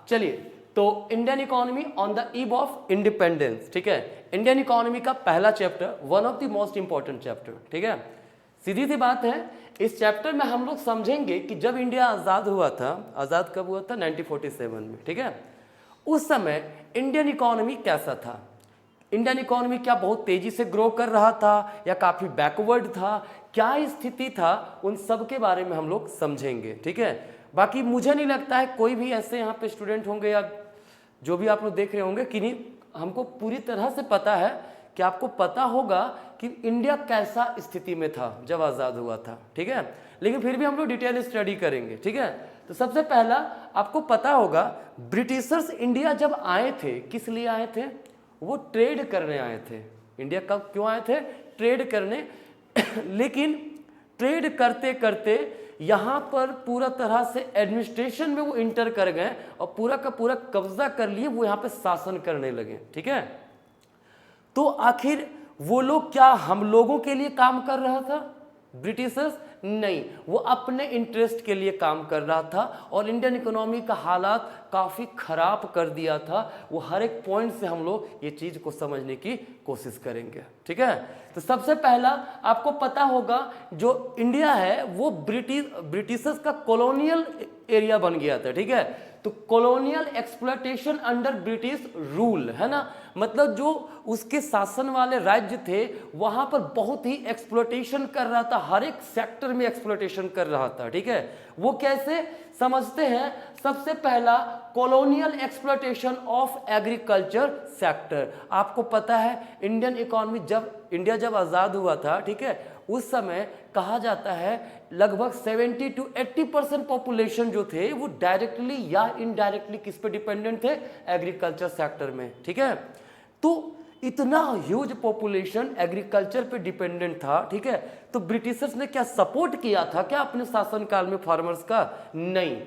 चलिए, तो Indian economy on the eve of independence, ठीक है। इंडियन इकोनॉमी का पहला chapter, one of the most important chapter, ठीक है। सीधी सी बात है, इस चैप्टर में हम लोग समझेंगे कि जब इंडिया आज़ाद हुआ था, आज़ाद कब हुआ था? 1947 में, ठीक है। उस समय इंडियन इकोनॉमी कैसा था, इंडियन इकोनॉमी क्या बहुत तेजी से ग्रो कर रहा था या काफ़ी बैकवर्ड था, क्या स्थिति था, उन सब के बारे में हम लोग समझेंगे, ठीक है। बाकी मुझे नहीं लगता है कोई भी ऐसे यहाँ पे स्टूडेंट होंगे या जो भी आप लोग देख रहे होंगे कि नहीं, हमको पूरी तरह से पता है कि आपको पता होगा कि इंडिया कैसा स्थिति में था जब आज़ाद हुआ था, ठीक है। लेकिन फिर भी हम लोग डिटेल स्टडी करेंगे, ठीक है। तो सबसे पहला आपको पता होगा, ब्रिटिशर्स इंडिया जब आए थे, किस लिए आए थे? वो ट्रेड करने आए थे। इंडिया कब क्यों आए थे? ट्रेड करने लेकिन ट्रेड करते करते यहाँ पर पूरा तरह से एडमिनिस्ट्रेशन में वो इंटर कर गए और पूरा का पूरा कब्जा कर लिए, वो यहाँ पे शासन करने लगे, ठीक है। तो आखिर वो लोग क्या हम लोगों के लिए काम कर रहा था? ब्रिटिशर्स नहीं, वो अपने इंटरेस्ट के लिए काम कर रहा था और इंडियन इकोनॉमी का हालात काफ़ी ख़राब कर दिया था। वो हर एक पॉइंट से हम लोग ये चीज़ को समझने की कोशिश करेंगे, ठीक है। तो सबसे पहला आपको पता होगा, जो इंडिया है वो ब्रिटिशर्स का कॉलोनियल एरिया बन गया था, ठीक है। तो colonial exploitation under British rule, है ना, मतलब जो उसके शासन वाले राज्य थे वहां पर बहुत ही एक्सप्लॉयटेशन कर रहा था, हर एक सेक्टर में एक्सप्लॉयटेशन कर रहा था, ठीक है। वो कैसे समझते हैं? सबसे पहला, colonial exploitation of agriculture sector. आपको पता है इंडियन इकोनॉमी इंडिया जब आज़ाद हुआ था, ठीक है, उस समय कहा जाता है लगभग 70 to 80% पॉपुलेशन जो थे वो डायरेक्टली या इनडायरेक्टली किस पे डिपेंडेंट थे? एग्रीकल्चर सेक्टर में, ठीक है। तो इतना ह्यूज पॉपुलेशन एग्रीकल्चर पे डिपेंडेंट था, ठीक है। तो ब्रिटिशर्स ने क्या सपोर्ट किया था क्या अपने शासनकाल में फार्मर्स का? नहीं,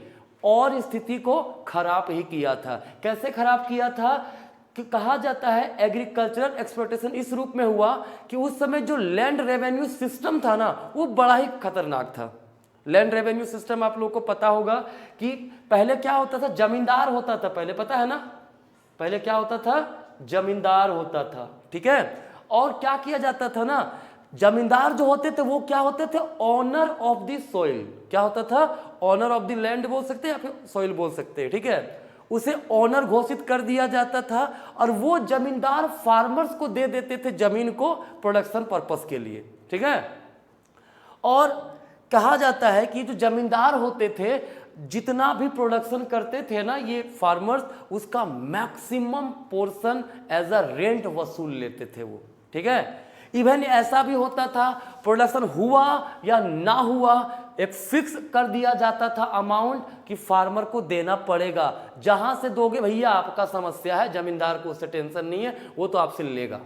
और स्थिति को खराब ही किया था। कैसे खराब किया था? कि कहा जाता है एग्रीकल्चरल एक्सप्लॉयटेशन इस रूप में हुआ कि उस समय जो लैंड रेवेन्यू सिस्टम था ना, वो बड़ा ही खतरनाक था। लैंड रेवेन्यू सिस्टम आप लोगों को पता होगा कि पहले क्या होता था? जमींदार होता था पहले, पता है ना, पहले क्या होता था? जमींदार होता था, ठीक है। और क्या किया जाता था ना, जमींदार जो होते थे वो क्या होते थे? Owner of the soil. क्या होता था? ऑनर ऑफ द लैंड बोल सकते हैं या फिर सॉइल बोल सकते हैं, ठीक है। उसे ऑनर घोषित कर दिया जाता था और वो जमींदार फार्मर्स को दे देते थे जमीन को प्रोडक्शन पर्पस के लिए, ठीक है। और कहा जाता है कि जो जमींदार होते थे जितना भी प्रोडक्शन करते थे ना ये फार्मर्स, उसका maximum portion as a rent वसूल लेते थे वो, ठीक है। इवन ऐसा भी होता था, प्रोडक्शन हुआ या ना हुआ, एक फिक्स कर दिया जाता था अमाउंट कि फार्मर को देना पड़ेगा। जहां से दोगे भैया आपका समस्या है, जमींदार को उससे टेंशन नहीं है, वो तो आपसे लेगा,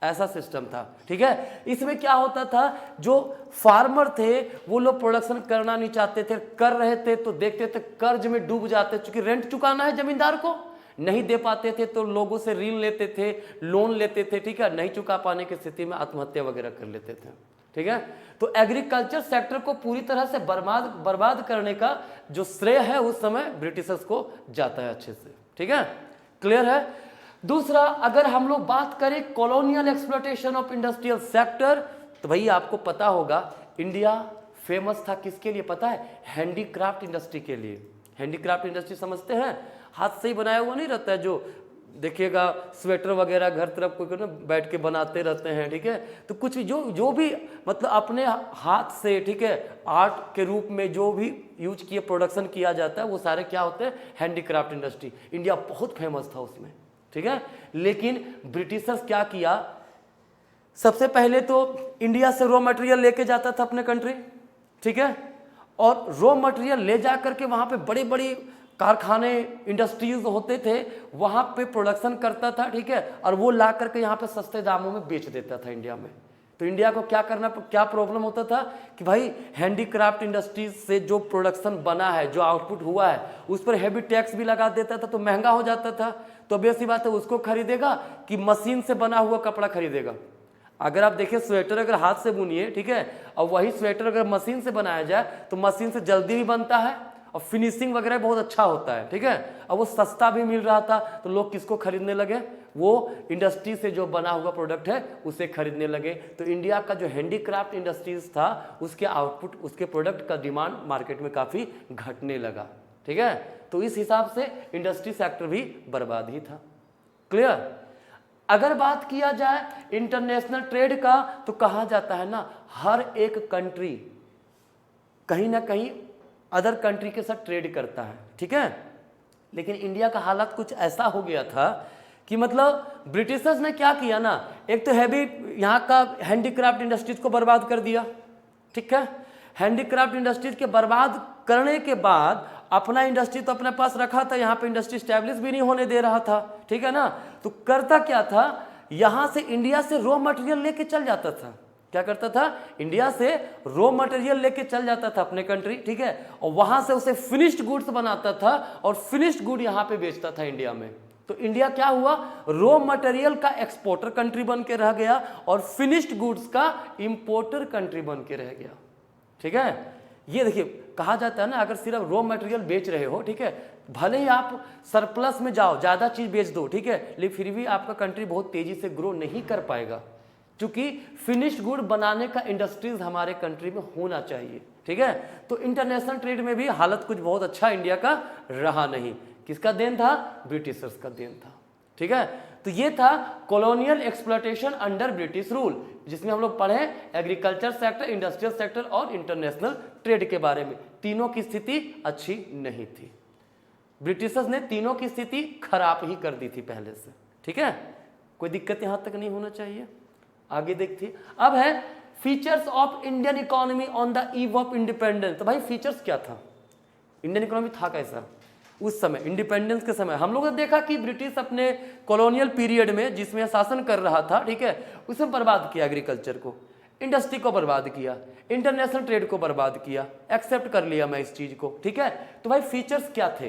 ऐसा सिस्टम था, ठीक है। इसमें क्या होता था, जो फार्मर थे वो लोग प्रोडक्शन करना नहीं चाहते थे, कर रहे थे तो देखते थे कर्ज में डूब जाते, क्योंकि रेंट चुकाना है जमींदार को, नहीं दे पाते थे तो लोगों से ऋण लेते थे, लोन लेते थे, ठीक है। नहीं चुका पाने की स्थिति में आत्महत्या वगैरह कर लेते थे, ठीक है। तो एग्रीकल्चर सेक्टर को पूरी तरह से बर्बाद करने का जो श्रेय है उस समय ब्रिटिशर्स को जाता है अच्छे से, ठीक है, क्लियर है। दूसरा, अगर हम लोग बात करें colonial exploitation of industrial sector, तो भाई आपको पता होगा इंडिया फेमस था किसके लिए पता है? हैंडीक्राफ्ट इंडस्ट्री के लिए। हैंडीक्राफ्ट इंडस्ट्री समझते हैं? हाथ से ही बनाया हुआ नहीं रहता है, जो देखिएगा स्वेटर वगैरह घर तरफ कोई ना बैठ के बनाते रहते हैं, ठीक है। तो कुछ जो भी मतलब अपने हाथ से, ठीक है, आर्ट के रूप में जो भी यूज किए प्रोडक्शन किया जाता है वो सारे क्या होते हैं? Handicraft industry. इंडिया बहुत फेमस था उसमें, ठीक है। लेकिन ब्रिटिशर्स क्या किया, सबसे पहले तो इंडिया से रॉ मटेरियल लेके जाता था अपने कंट्री, ठीक है, और रॉ मटेरियल ले जा करके वहाँ पे बड़ी बड़ी कारखाने इंडस्ट्रीज होते थे, वहाँ पे प्रोडक्शन करता था, ठीक है, और वो ला करके यहाँ पे सस्ते दामों में बेच देता था इंडिया में। तो इंडिया को क्या प्रॉब्लम होता था कि भाई हैंडीक्राफ्ट इंडस्ट्रीज से जो प्रोडक्शन बना है, जो आउटपुट हुआ है, उस पर हैवी टैक्स भी लगा देता था तो महंगा हो जाता था। तो बेसी बात है उसको खरीदेगा कि मशीन से बना हुआ कपड़ा खरीदेगा। अगर आप देखिए स्वेटर अगर हाथ से बुनिए, ठीक है, और वही स्वेटर अगर मशीन से बनाया जाए तो मशीन से जल्दी भी बनता है और फिनिशिंग वगैरह बहुत अच्छा होता है, ठीक है। और वो सस्ता भी मिल रहा था तो लोग किसको खरीदने लगे, वो इंडस्ट्री से जो बना हुआ प्रोडक्ट है उसे खरीदने लगे। तो इंडिया का जो हैंडीक्राफ्ट इंडस्ट्रीज था उसके आउटपुट, उसके प्रोडक्ट का डिमांड मार्केट में काफ़ी घटने लगा, ठीक है। तो इस हिसाब से इंडस्ट्री सेक्टर भी बर्बाद ही था। क्लियर। अगर बात किया जाए इंटरनेशनल ट्रेड का तो कहा जाता है ना हर एक कंट्री कहीं ना कहीं अदर कंट्री के साथ ट्रेड करता है, ठीक है। लेकिन इंडिया का हालत कुछ ऐसा हो गया था कि मतलब ब्रिटिशर्स ने क्या किया ना, एक तो हैवी यहाँ का हैंडीक्राफ्ट इंडस्ट्रीज को बर्बाद कर दिया, ठीक है। हैंडीक्राफ्ट इंडस्ट्रीज के बर्बाद करने के बाद अपना इंडस्ट्री तो अपने पास रखा था, यहाँ पे इंडस्ट्री स्टैब्लिश भी नहीं होने दे रहा था, ठीक है ना। तो करता क्या था, यहाँ से इंडिया से रॉ मटेरियल लेके चल जाता था। क्या करता था, इंडिया से रॉ मटेरियल लेके चल जाता था अपने कंट्री, ठीक है। और वहां से उसे फिनिश्ड गुड्स बनाता था और फिनिश्ड गुड यहाँ पे बेचता था इंडिया में। तो इंडिया क्या हुआ, रॉ मटेरियल का एक्सपोर्टर कंट्री बन के रह गया और फिनिश्ड गुड्स का इंपोर्टर कंट्री बन के रह गया, ठीक है। ये देखिए कहा जाता है ना, अगर सिर्फ रॉ मटेरियल बेच रहे हो, ठीक है, भले ही आप सरप्लस में जाओ, ज़्यादा चीज़ बेच दो, ठीक है, लेकिन फिर भी आपका कंट्री बहुत तेज़ी से ग्रो नहीं कर पाएगा, क्योंकि फिनिश्ड गुड बनाने का इंडस्ट्रीज हमारे कंट्री में होना चाहिए, ठीक है। तो इंटरनेशनल ट्रेड में भी हालत कुछ बहुत अच्छा इंडिया का रहा नहीं। किसका देन था, ब्रिटिशर्स का देन था, ठीक है। तो ये था colonial exploitation under British rule, जिसमें हम लोग पढ़े एग्रीकल्चर सेक्टर, इंडस्ट्रियल सेक्टर और इंटरनेशनल ट्रेड के बारे में। तीनों की स्थिति अच्छी नहीं थी, ब्रिटिशर्स ने तीनों की स्थिति खराब ही कर दी थी पहले से, ठीक है। कोई दिक्कत यहां तक नहीं होना चाहिए। आगे देखिए, अब है features of Indian economy on the eve of independence. तो भाई फीचर्स क्या था, इंडियन इकोनॉमी था कैसा उस समय, इंडिपेंडेंस के समय। हम लोगों ने देखा कि ब्रिटिश अपने कॉलोनियल पीरियड में जिसमें शासन कर रहा था, ठीक है, उसमें बर्बाद किया एग्रीकल्चर को, इंडस्ट्री को बर्बाद किया, इंटरनेशनल ट्रेड को बर्बाद किया। एक्सेप्ट कर लिया मैं इस चीज को, ठीक है। तो भाई फीचर्स क्या थे,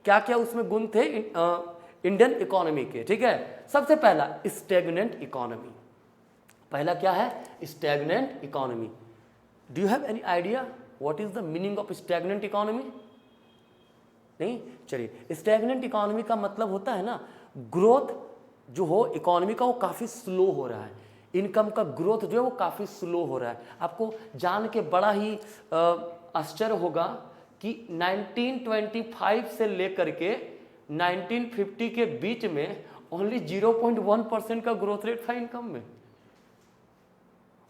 क्या क्या उसमें गुण थे इंडियन इकोनॉमी के, ठीक है। सबसे पहला स्टैग्नेंट इकोनॉमी। पहला क्या है, stagnant economy. Do you have any idea what is the meaning of stagnant economy? नहीं, चलिए, स्टैग्नेंट इकोनॉमी का मतलब होता है ना, ग्रोथ जो हो इकोनॉमी का वो काफ़ी स्लो हो रहा है, इनकम का ग्रोथ जो है वो काफ़ी स्लो हो रहा है। आपको जान के बड़ा ही आश्चर्य होगा कि 1925 से लेकर के 1950 के बीच में ओनली 0.1% का ग्रोथ रेट था इनकम में,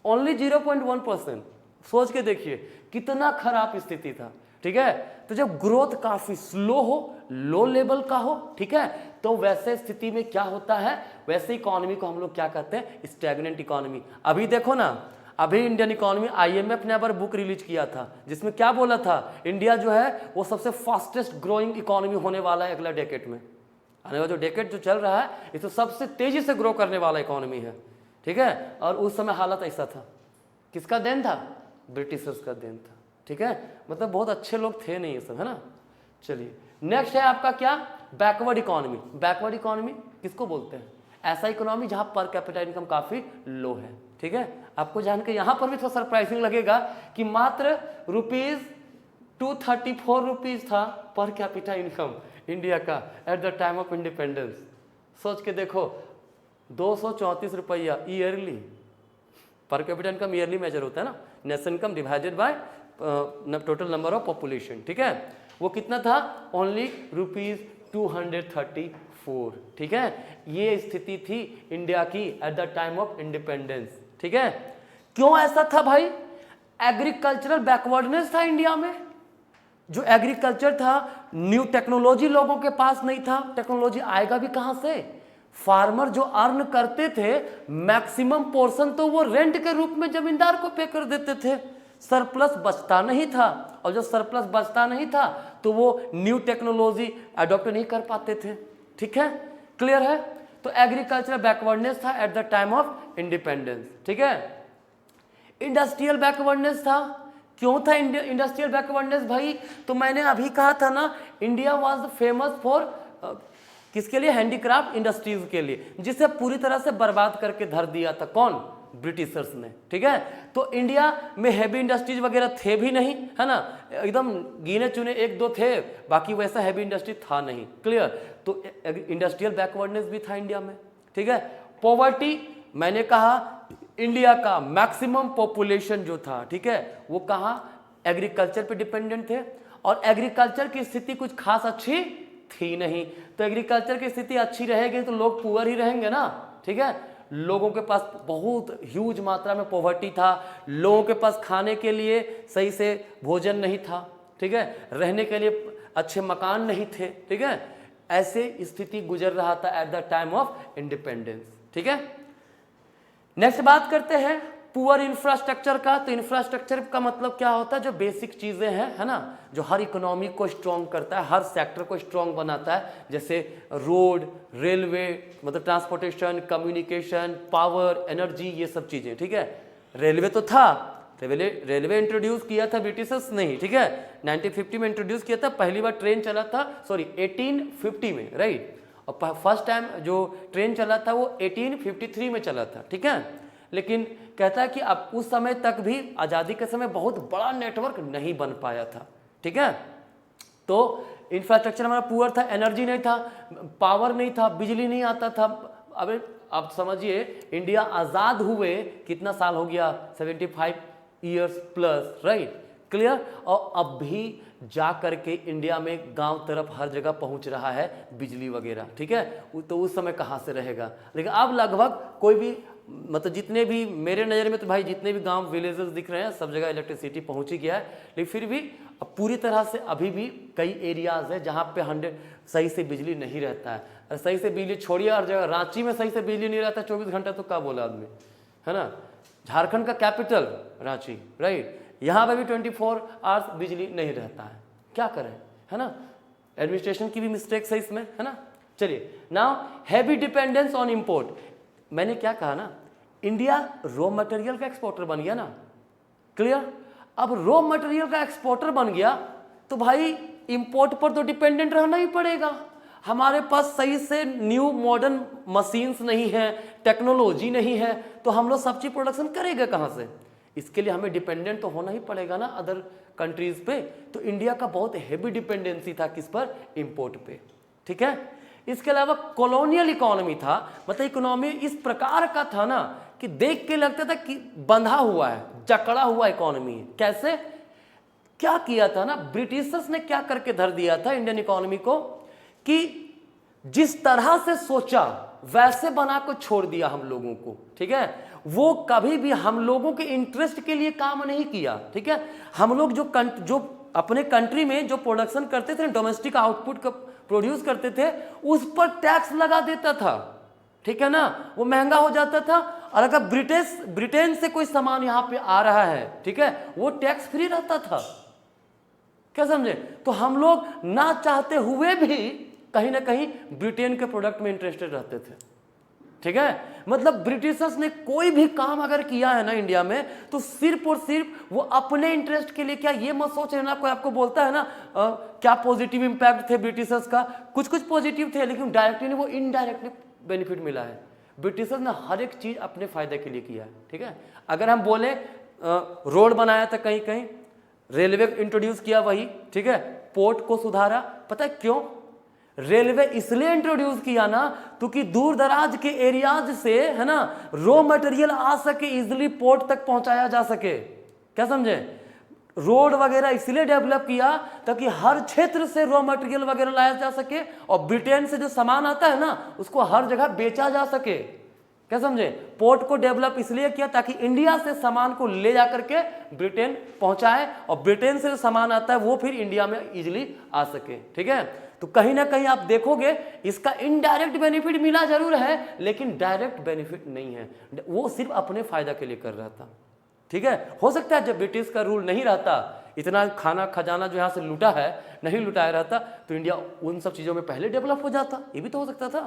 ओनली 0.1%। सोच के देखिए कितना खराब स्थिति था, ठीक है। तो जब ग्रोथ काफी स्लो हो, लो लेवल का हो, ठीक है, तो वैसे स्थिति में क्या होता है, वैसे इकोनॉमी को हम लोग क्या कहते हैं, स्टैग्नेंट इकोनॉमी। अभी देखो ना, अभी इंडियन इकोनॉमी, आईएमएफ ने अबर बुक रिलीज किया था जिसमें क्या बोला था, इंडिया जो है वो सबसे फास्टेस्ट ग्रोइंग इकोनॉमी होने वाला है अगला डेकेड में। आने वाला जो डेकेड जो चल रहा है ये तो सबसे तेजी से ग्रो करने वाला इकोनॉमी है, ठीक है। और उस समय हालत ऐसा था, किसका देन था, ब्रिटिशर्स का देन था, ठीक है। मतलब बहुत अच्छे लोग थे नहीं ये सब, है ना। चलिए नेक्स्ट है आपका क्या, बैकवर्ड इकोनॉमी। बैकवर्ड इकोनॉमी किसको बोलते हैं, ऐसा इकोनॉमी जहां पर कैपिटा इनकम काफी लो है, ठीक है। आपको जान के यहां पर भी थोड़ा सरप्राइजिंग लगेगा कि मात्र ₹234 था पर कैपिटा इनकम इंडिया का at the time of independence. सोच के देखो, 234 रुपया yearly, per capita income yearly major होता है ना, national income divided by total number of population, ठीक है। वो कितना था, ओनली ₹234, ठीक है। ये स्थिति थी इंडिया की at the time of independence, ठीक है। क्यों ऐसा था भाई, एग्रीकल्चरल बैकवर्डनेस था इंडिया में। जो एग्रीकल्चर था, न्यू टेक्नोलॉजी लोगों के पास नहीं था, टेक्नोलॉजी आएगा भी कहां से, फार्मर जो अर्न करते थे मैक्सिमम पोर्शन तो वो रेंट के रूप में जमींदार को पे कर देते थे, सरप्लस बचता नहीं था। और जब सरप्लस बचता नहीं था तो वो न्यू टेक्नोलॉजी अडॉप्ट नहीं कर पाते थे, ठीक है, क्लियर है। तो एग्रीकल्चरल बैकवर्डनेस था at the time of independence, ठीक है। इंडस्ट्रियल बैकवर्डनेस था, क्यों था इंडस्ट्रियल बैकवर्डनेस भाई, तो मैंने अभी कहा था ना, इंडिया वाज फेमस फॉर किसके लिए, हैंडीक्राफ्ट इंडस्ट्रीज के लिए, जिसे पूरी तरह से बर्बाद करके धर दिया था कौन, ब्रिटिशर्स ने, ठीक है। तो इंडिया में हैवी इंडस्ट्रीज वगैरह थे भी नहीं, है ना, एकदम गिने चुने एक दो थे, बाकी वैसा हैवी इंडस्ट्री था नहीं, क्लियर। तो इंडस्ट्रियल बैकवर्डनेस भी था इंडिया में, ठीक है। पॉवर्टी, मैंने कहा इंडिया का मैक्सिमम पॉपुलेशन जो था, ठीक है, वो कहाँ, एग्रीकल्चर पे डिपेंडेंट थे, और एग्रीकल्चर की स्थिति कुछ खास अच्छी थी नहीं। तो एग्रीकल्चर की स्थिति अच्छी रहेगी तो लोग पुअर ही रहेंगे ना, ठीक है। लोगों के पास बहुत ह्यूज मात्रा में पॉवर्टी था, लोगों के पास खाने के लिए सही से भोजन नहीं था, ठीक है, रहने के लिए अच्छे मकान नहीं थे, ठीक है। ऐसे स्थिति गुजर रहा था at the time of independence, ठीक है। नेक्स्ट बात करते हैं पुअर इंफ्रास्ट्रक्चर का। तो इंफ्रास्ट्रक्चर का मतलब क्या होता है, जो बेसिक चीजें हैं, है ना, जो हर इकोनॉमी को स्ट्रॉन्ग करता है, हर सेक्टर को स्ट्रॉन्ग बनाता है, जैसे रोड, रेलवे, मतलब ट्रांसपोर्टेशन, कम्युनिकेशन, पावर, एनर्जी, ये सब चीजें, ठीक है। रेलवे तो था, रेलवे इंट्रोड्यूस किया था ब्रिटिशर्स ने ही, ठीक है, 1950 में इंट्रोड्यूस किया था, पहली बार ट्रेन चला था, सॉरी 1850 में, राइट। और फर्स्ट टाइम जो ट्रेन चला था वो 1853 में चला था, ठीक है। लेकिन कहता है कि अब उस समय तक भी, आज़ादी के समय, बहुत बड़ा नेटवर्क नहीं बन पाया था, ठीक है। तो इंफ्रास्ट्रक्चर हमारा पुअर था, एनर्जी नहीं था, पावर नहीं था, बिजली नहीं आता था। अब आप समझिए, इंडिया आज़ाद हुए कितना साल हो गया, 75 ईयर्स प्लस, राइट, क्लियर। और अब भी जा करके इंडिया में गांव तरफ हर जगह पहुंच रहा है बिजली वगैरह, ठीक है। तो उस समय कहाँ से रहेगा, लेकिन अब लगभग कोई भी, मतलब जितने भी मेरे नज़र में तो भाई जितने भी गांव विलेजेस दिख रहे हैं सब जगह इलेक्ट्रिसिटी पहुंच ही गया है। लेकिन फिर भी अब पूरी तरह से अभी भी कई एरियाज़ है जहाँ पे 100 सही से बिजली नहीं रहता है। सही से बिजली छोड़िए, हर जगह, रांची में सही से बिजली नहीं रहता 24 घंटा, तो क्या बोला आदमी, है ना। झारखंड का कैपिटल रांची, राइट, यहाँ पे भी 24 आवर्स बिजली नहीं रहता है, क्या करें, है ना। एडमिनिस्ट्रेशन की भी मिस्टेक्स है इसमें, है ना। चलिए, now heavy dependence on import. मैंने क्या कहा ना, इंडिया रॉ मटेरियल का एक्सपोर्टर बन गया ना, क्लियर। अब रॉ मटेरियल का एक्सपोर्टर बन गया तो भाई इंपोर्ट पर तो डिपेंडेंट रहना ही पड़ेगा। हमारे पास सही से न्यू मॉडर्न मशीन्स नहीं है, टेक्नोलॉजी नहीं है, तो हम लोग सब्जी प्रोडक्शन करेंगे कहाँ से। इसके लिए हमें डिपेंडेंट तो होना ही पड़ेगा ना अदर कंट्रीज पे। तो इंडिया का बहुत हेवी डिपेंडेंसी था किस पर, इंपोर्ट पे, ठीक है। इसके अलावा कॉलोनियल इकोनॉमी था, मतलब इकोनॉमी इस प्रकार का था ना कि देख के लगता था कि बंधा हुआ है, जकड़ा हुआ इकोनॉमी है। कैसे, क्या किया था ना, ब्रिटिशर्स ने क्या करके धर दिया था इंडियन इकोनॉमी को, कि जिस तरह से सोचा वैसे बना को छोड़ दिया हम लोगों को, ठीक है। वो कभी भी हम लोगों के इंटरेस्ट के लिए काम नहीं किया, ठीक है। हम लोग जो अपने कंट्री में जो प्रोडक्शन करते थे, डोमेस्टिक आउटपुट का प्रोड्यूस करते थे, उस पर टैक्स लगा देता था, ठीक है ना, वो महंगा हो जाता था। और अगर ब्रिटेन से कोई सामान यहाँ पे आ रहा है, ठीक है, वो टैक्स फ्री रहता था, क्या समझे। तो हम लोग ना चाहते हुए भी कहीं ना कहीं ब्रिटेन के प्रोडक्ट में इंटरेस्टेड रहते थे, ठीक है। मतलब ब्रिटिशर्स ने कोई भी काम अगर किया है ना इंडिया में, तो सिर्फ और सिर्फ वो अपने इंटरेस्ट के लिए। क्या ये मत सोच लेना, कोई आपको बोलता है ना क्या पॉजिटिव इंपैक्ट थे ब्रिटिशर्स का, कुछ कुछ पॉजिटिव थे, लेकिन डायरेक्टली नहीं, वो इनडायरेक्टली बेनिफिट मिला है। ब्रिटिशर्स ने हर एक चीज अपने फायदे के लिए किया है, ठीक है। अगर हम बोले रोड बनाया था, कहीं कहीं रेलवे इंट्रोड्यूस किया, वही, ठीक है, पोर्ट को सुधारा। पता है क्यों रेलवे इसलिए इंट्रोड्यूस किया ना, क्योंकि दूर दराज के एरियाज से, है ना, रॉ मटेरियल आ सके, इजिली पोर्ट तक पहुंचाया जा सके, क्या समझे। रोड वगैरह इसलिए डेवलप किया ताकि हर क्षेत्र से रॉ मटेरियल वगैरह लाया जा सके, और ब्रिटेन से जो सामान आता है ना उसको हर जगह बेचा जा सके, क्या समझे। पोर्ट को डेवलप इसलिए किया ताकि इंडिया से सामान को ले जा करके ब्रिटेन पहुंचाए, और ब्रिटेन से जो सामान आता है वो फिर इंडिया में इजिली आ सके, ठीक है। तो कहीं ना कहीं आप देखोगे इसका इनडायरेक्ट बेनिफिट मिला जरूर है, लेकिन डायरेक्ट बेनिफिट नहीं है, वो सिर्फ अपने फायदा के लिए कर रहा था, ठीक है। हो सकता है जब ब्रिटिश का रूल नहीं रहता, इतना खाना खजाना जो यहाँ से लूटा है नहीं लुटाया रहता, तो इंडिया उन सब चीज़ों में पहले डेवलप हो जाता, ये भी तो हो सकता था,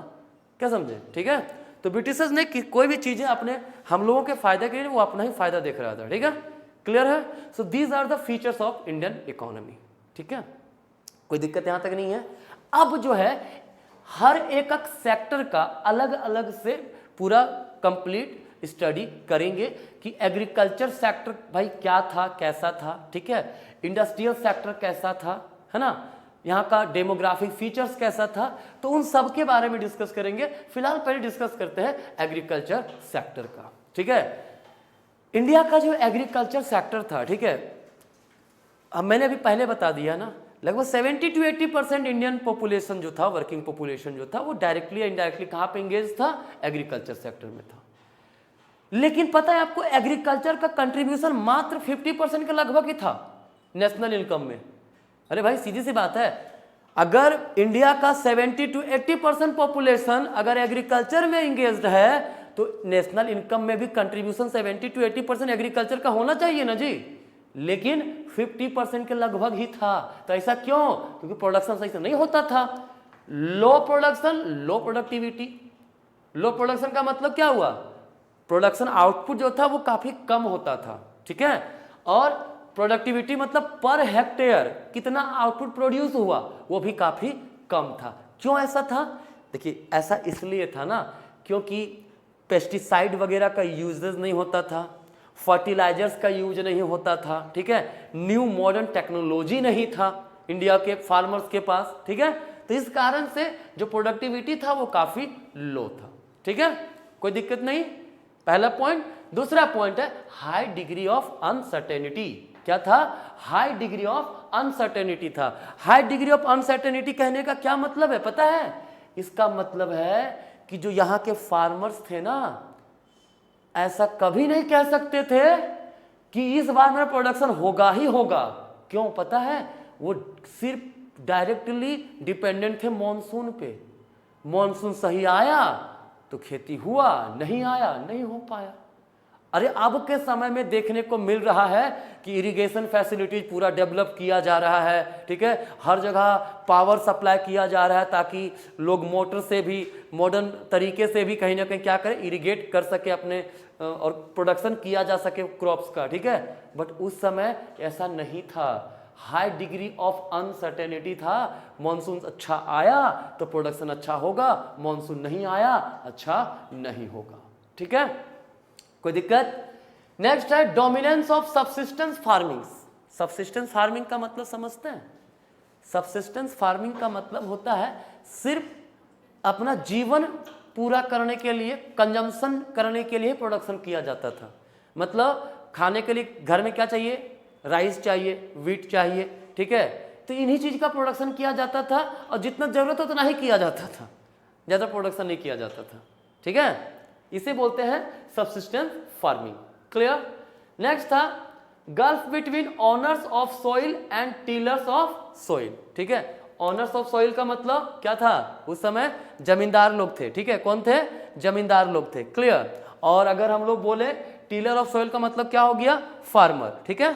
क्या समझे, ठीक है। तो ब्रिटिशर्स ने कोई भी चीज़ें अपने हम लोगों के फायदे के लिए, वो अपना ही फायदा देख रहा था, ठीक है, क्लियर है। So these are the features of Indian economy, ठीक है, कोई दिक्कत यहाँ तक नहीं है। अब जो है हर एक सेक्टर का अलग अलग से पूरा कंप्लीट स्टडी करेंगे कि एग्रीकल्चर सेक्टर भाई क्या था, कैसा था, ठीक है, इंडस्ट्रियल सेक्टर कैसा था, है ना, यहाँ का डेमोग्राफिक फीचर्स कैसा था, तो उन सब के बारे में डिस्कस करेंगे। फिलहाल पहले डिस्कस करते हैं एग्रीकल्चर सेक्टर का, ठीक है। इंडिया का जो एग्रीकल्चर सेक्टर था, ठीक है, अब मैंने अभी पहले बता दिया ना, लगभग 70 to 80% इंडियन पॉपुलेशन जो था, वर्किंग पॉपुलेशन जो था, वो डायरेक्टली या इनडायरेक्टली कहाँ पे एंगेज था, एग्रीकल्चर सेक्टर में था। लेकिन पता है आपको, एग्रीकल्चर का कंट्रीब्यूशन मात्र 50% के लगभग ही था नेशनल इनकम में। अरे भाई सीधी सी बात है, अगर इंडिया का 70 to 80% पॉपुलेशन अगर एग्रीकल्चर में एंगेज्ड है तो नेशनल इनकम में भी कंट्रीब्यूशन 70 to 80% एग्रीकल्चर का होना चाहिए ना जी, लेकिन 50% के लगभग ही था। तो ऐसा क्यों? क्योंकि प्रोडक्शन सही से नहीं होता था। लो प्रोडक्शन, लो प्रोडक्टिविटी। लो प्रोडक्शन का मतलब क्या हुआ, प्रोडक्शन आउटपुट जो था वो काफी कम होता था, ठीक है, और प्रोडक्टिविटी मतलब पर हेक्टेयर कितना आउटपुट प्रोड्यूस हुआ वो भी काफी कम था। क्यों ऐसा था? देखिए ऐसा इसलिए था ना क्योंकि पेस्टिसाइड वगैरह का यूजेस नहीं होता था, फर्टिलाइजर्स का यूज नहीं होता था, ठीक है, न्यू मॉडर्न टेक्नोलॉजी नहीं था इंडिया के फार्मर्स के पास, ठीक है, तो इस कारण से जो प्रोडक्टिविटी था वो काफी लो था, ठीक है, कोई दिक्कत नहीं। पहला पॉइंट। दूसरा पॉइंट है हाई डिग्री ऑफ अनसर्टेनिटी। क्या था? हाई डिग्री ऑफ अनसर्टेनिटी था। हाई डिग्री ऑफ अनसर्टेनिटी कहने का क्या मतलब है पता है? इसका मतलब है कि जो यहाँ के फार्मर्स थे ना, ऐसा कभी नहीं कह सकते थे कि इस बार मेरा प्रोडक्शन होगा ही होगा। क्यों पता है? वो सिर्फ डायरेक्टली डिपेंडेंट थे मॉनसून पे। मॉनसून सही आया तो खेती हुआ, नहीं आया नहीं हो पाया। अरे अब के समय में देखने को मिल रहा है कि इरिगेशन फैसिलिटीज पूरा डेवलप किया जा रहा है, ठीक है, हर जगह पावर सप्लाई किया जा रहा है ताकि लोग मोटर से भी मॉडर्न तरीके से भी कहीं ना कहीं क्या करें, इरिगेट कर सके अपने और प्रोडक्शन किया जा सके क्रॉप्स का, ठीक है। बट उस समय ऐसा नहीं था, हाई डिग्री ऑफ अनसर्टेनिटी था। मॉनसून अच्छा आया तो प्रोडक्शन अच्छा होगा, मॉनसून नहीं आया अच्छा नहीं होगा, ठीक है, कोई दिक्कत? नेक्स्ट है dominance of subsistence farming. Subsistence farming का मतलब समझते हैं? सबसिस्टेंस फार्मिंग का मतलब होता है सिर्फ अपना जीवन पूरा करने के लिए, कंजम्पशन करने के लिए प्रोडक्शन किया जाता था। मतलब खाने के लिए घर में क्या चाहिए? राइस चाहिए, वीट चाहिए, ठीक है, तो इन्हीं चीज का प्रोडक्शन किया जाता था और जितना जरूरत हो उतना ही किया जाता था, ज्यादा प्रोडक्शन नहीं किया जाता था, ठीक है। इसे बोलते हैं सबसिस्टेंस फार्मिंग। क्लियर? नेक्स्ट था gulf between owners of soil and tillers of soil, ठीक है। ऑनर्स ऑफ सॉइल का मतलब क्या था? उस समय जमींदार लोग थे, ठीक है, कौन थे? जमींदार लोग थे। क्लियर? और अगर हम लोग बोले टीलर ऑफ सॉइल का मतलब क्या हो गया? फार्मर, ठीक है,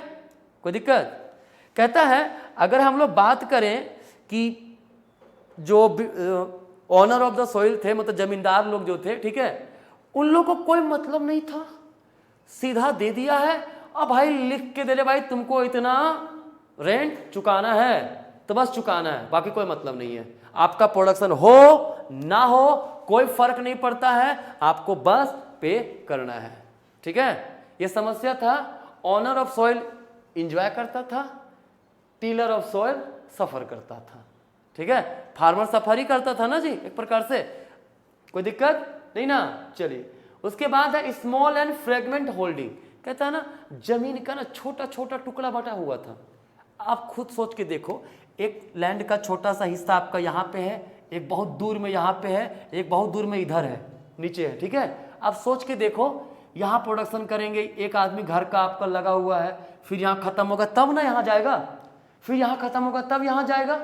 कोई दिक्कत? कहता है अगर हम लोग बात करें कि जो ऑनर ऑफ द सॉइल थे, मतलब जमींदार लोग जो थे, ठीक है, उन लोगों को कोई मतलब नहीं था, सीधा दे दिया है, अब भाई लिख के दे दे भाई तुमको इतना रेंट चुकाना है तो बस चुकाना है, बाकी कोई मतलब नहीं है। आपका प्रोडक्शन हो ना हो कोई फर्क नहीं पड़ता है, आपको बस पे करना है, ठीक है। ये समस्या था। ऑनर ऑफ सॉइल इंजॉय करता था, टीलर ऑफ सॉइल सफर करता था, ठीक है, फार्मर सफर ही करता था ना जी एक प्रकार से, कोई दिक्कत नहीं ना। चलिए उसके बाद है स्मॉल एंड फ्रेगमेंट होल्डिंग। कहता है ना जमीन का ना छोटा छोटा टुकड़ा बटा हुआ था। आप खुद सोच के देखो, एक लैंड का छोटा सा हिस्सा आपका यहाँ पे है, एक बहुत दूर में यहाँ पे है, एक बहुत दूर में इधर है, नीचे है, ठीक है। आप सोच के देखो, यहाँ प्रोडक्शन करेंगे, एक आदमी घर का आपका लगा हुआ है, फिर यहाँ खत्म होगा तब ना यहाँ जाएगा, फिर यहाँ खत्म होगा तब यहाँ जाएगा।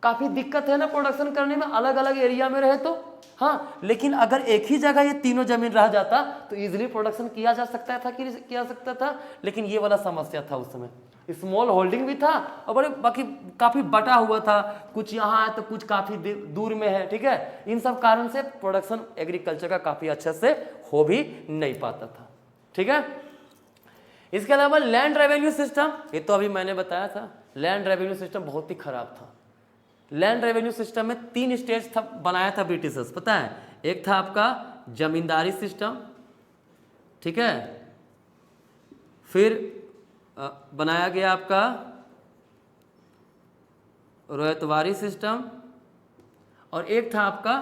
काफी दिक्कत है ना प्रोडक्शन करने में, अलग अलग एरिया में रहे तो। हाँ, लेकिन अगर एक ही जगह ये तीनों जमीन रह जाता तो इजीली प्रोडक्शन किया जा सकता था कि किया सकता था, लेकिन ये वाला समस्या था उस समय। स्मॉल होल्डिंग भी था और बड़े बाकी काफी बटा हुआ था, कुछ यहाँ है तो कुछ काफी दूर में है, ठीक है। इन सब कारण से प्रोडक्शन एग्रीकल्चर का काफी अच्छे से हो भी नहीं पाता था, ठीक है। इसके अलावा लैंड रेवेन्यू सिस्टम, ये तो अभी मैंने बताया था, लैंड रेवेन्यू सिस्टम बहुत ही खराब था। लैंड रेवेन्यू सिस्टम में 3 स्टेज था, बनाया था ब्रिटिशर्स, पता है। एक था आपका जमींदारी सिस्टम, ठीक है। फिर बनाया गया आपका रोयतवारी सिस्टम, और एक था आपका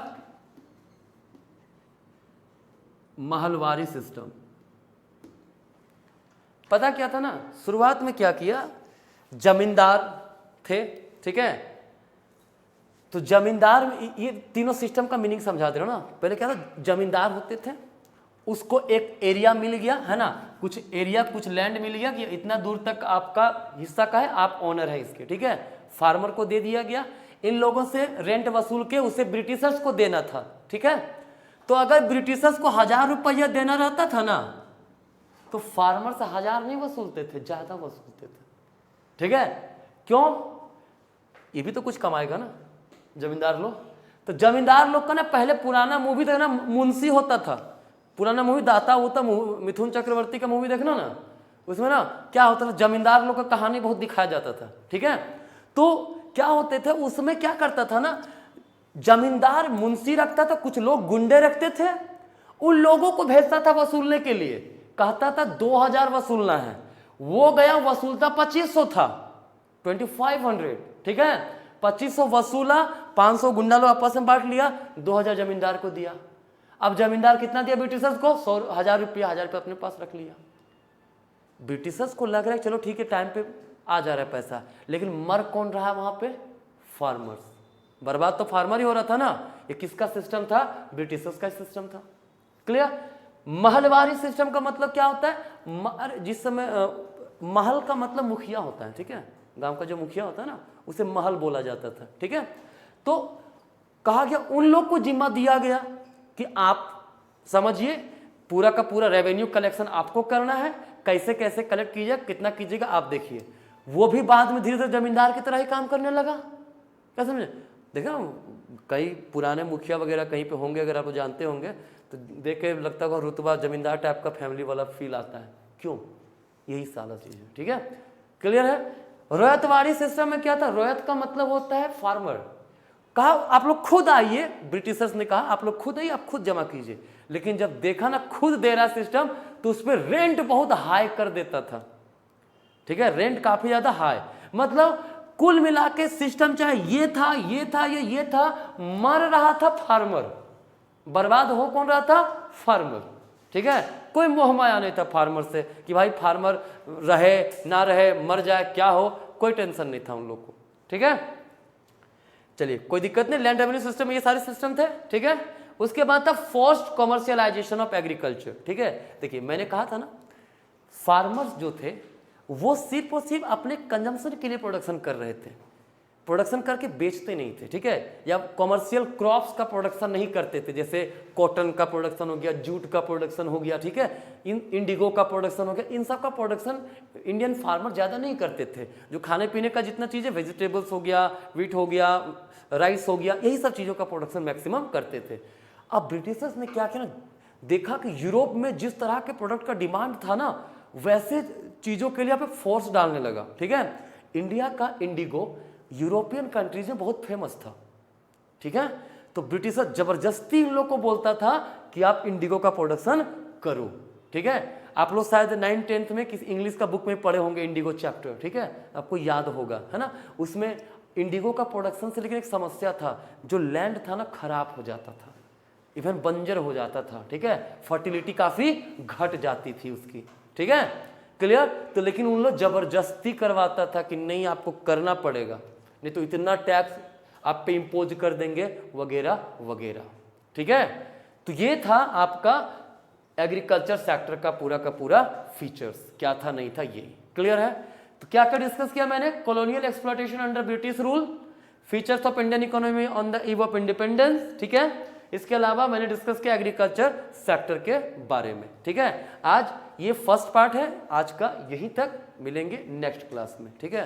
महलवारी सिस्टम। पता क्या था ना, शुरुआत में क्या किया, जमींदार थे, ठीक है। तो जमींदार, ये तीनों सिस्टम का मीनिंग समझा दे रहा हूं ना। पहले क्या था, जमींदार होते थे, उसको एक एरिया मिल गया है ना, कुछ एरिया कुछ लैंड मिल गया कि इतना दूर तक आपका हिस्सा का है, आप ओनर है इसके, ठीक है। फार्मर को दे दिया गया, इन लोगों से रेंट वसूल के उसे ब्रिटिशर्स को देना था, ठीक है। तो अगर ब्रिटिशर्स को 1000 रुपया देना रहता था ना, तो फार्मर से 1000 नहीं वसूलते थे, ज्यादा वसूलते थे, ठीक है। क्यों, ये भी तो कुछ कमाएगा ना जमींदार लोग। तो जमींदार लोग का ना, पहले पुराना मूवी देखना, मुंशी होता था, पुराना मूवी दाता वो था, मिथुन चक्रवर्ती का मूवी देखना ना, उसमें ना क्या होता था, जमींदार लोग का कहानी बहुत दिखाया जाता था, ठीक है। तो क्या होते थे उसमें, क्या करता था ना, जमींदार मुंशी रखता था, कुछ लोग गुंडे रखते थे, उन लोगों को भेजता था वसूलने के लिए, कहता था 2000 वसूलना है, वो गया वसूलता 2500 था, 2500, ठीक है। 2500 वसूला, 500 गुंडा लोग आपस में बांट लिया, 2000 जमींदार को दिया। अब जमींदार कितना दिया ब्रिटिशर्स को, 1000 रुपया अपने पास रख लिया। ब्रिटिशर्स को लग रहा है चलो ठीक है, टाइम पे आ जा रहा है पैसा, लेकिन मर कौन रहा वहां पे, फार्मर्स। बर्बाद तो फार्मर ही हो रहा था ना। ये किसका सिस्टम था, ब्रिटिशर्स का सिस्टम था। क्लियर। महलवारी सिस्टम का मतलब क्या होता है, जिस समय महल का मतलब मुखिया होता है, ठीक है। गांव का जो मुखिया होता है ना, उसे महल बोला जाता था, ठीक है। तो कहा गया उन लोग को जिम्मा दिया गया कि आप समझिए, पूरा का पूरा रेवेन्यू कलेक्शन आपको करना है, कैसे कैसे कलेक्ट कीजिए, कितना कीजिएगा आप देखिए। वो भी बाद में धीरे धीरे जमींदार की तरह ही काम करने लगा। क्या समझे, देखा कई पुराने मुखिया वगैरह कहीं पे होंगे, अगर आप जानते होंगे तो देख के लगता होगा रुतबा जमींदार टाइप का फैमिली वाला फील आता है। क्यों, यही सारा चीज है, ठीक है। क्लियर है। रोयतवारी सिस्टम में क्या था, रोयत का मतलब होता है फार्मर। कहा आप लोग खुद आइए, ब्रिटिशर्स ने कहा आप लोग खुद आइए, आप खुद जमा कीजिए। लेकिन जब देखा ना खुद दे रहा सिस्टम, तो उस पर रेंट बहुत हाई कर देता था, ठीक है। रेंट काफी ज्यादा हाई, मतलब कुल मिला के सिस्टम चाहे ये था, ये था, मर रहा था फार्मर, बर्बाद हो कौन रहा था, फार्मर, ठीक है। कोई मोह माया नहीं था फार्मर से कि भाई फार्मर रहे ना रहे, मर जाए क्या हो, कोई टेंशन नहीं था उन लोग को, ठीक है। चलिए कोई दिक्कत नहीं, लैंड रेवेन्यू सिस्टम ये सारे सिस्टम थे, ठीक है। उसके बाद था फोर्स्ड कमर्शियलाइजेशन ऑफ एग्रीकल्चर, ठीक है। देखिए मैंने कहा था ना, फार्मर्स जो थे वो सिर्फ और सिर्फ अपने कंजम्पशन के लिए प्रोडक्शन कर रहे थे, प्रोडक्शन करके बेचते नहीं थे, ठीक है। या कमर्शियल क्रॉप्स का प्रोडक्शन नहीं करते थे, जैसे कॉटन का प्रोडक्शन हो गया, जूट का प्रोडक्शन हो गया, ठीक है, इंडिगो का प्रोडक्शन हो गया, इन सब का प्रोडक्शन इंडियन फार्मर ज़्यादा नहीं करते थे। जो खाने पीने का जितना चीज़ है, वेजिटेबल्स हो गया, वीट हो गया, राइस हो गया, यही सब चीज़ों का प्रोडक्शन मैक्सिमम करते थे। अब ब्रिटिशर्स ने क्या किया ना, देखा कि यूरोप में जिस तरह के प्रोडक्ट का डिमांड था ना, वैसे चीज़ों के लिए यहाँ पे फोर्स डालने लगा, ठीक है। इंडिया का इंडिगो यूरोपियन कंट्रीज में बहुत फेमस था, ठीक है। तो ब्रिटिशर जबरदस्ती इन लोग को बोलता था कि आप इंडिगो का प्रोडक्शन करो, ठीक है। आप लोग शायद 9th-10th में किसी इंग्लिश का बुक में पढ़े होंगे इंडिगो चैप्टर, ठीक है, आपको याद होगा, है ना। उसमें इंडिगो का प्रोडक्शन से लेकिन एक समस्या था, जो लैंड था ना खराब हो जाता था, इवन बंजर हो जाता था, ठीक है, फर्टिलिटी काफी घट जाती थी उसकी, ठीक है। क्लियर। तो लेकिन उन लोग जबरदस्ती करवाता था कि नहीं आपको करना पड़ेगा, नहीं तो इतना टैक्स आप पे इम्पोज कर देंगे वगैरह वगैरह, ठीक है। तो ये था आपका एग्रीकल्चर सेक्टर का पूरा फीचर्स, क्या था नहीं था ये। क्लियर है। तो क्या क्या डिस्कस किया मैंने, colonial exploitation under British rule, features of Indian economy on the eve of independence, ठीक है। इसके अलावा मैंने डिस्कस किया एग्रीकल्चर सेक्टर के बारे में, ठीक है। आज ये फर्स्ट पार्ट है आज का, यहीं तक, मिलेंगे नेक्स्ट क्लास में, ठीक है।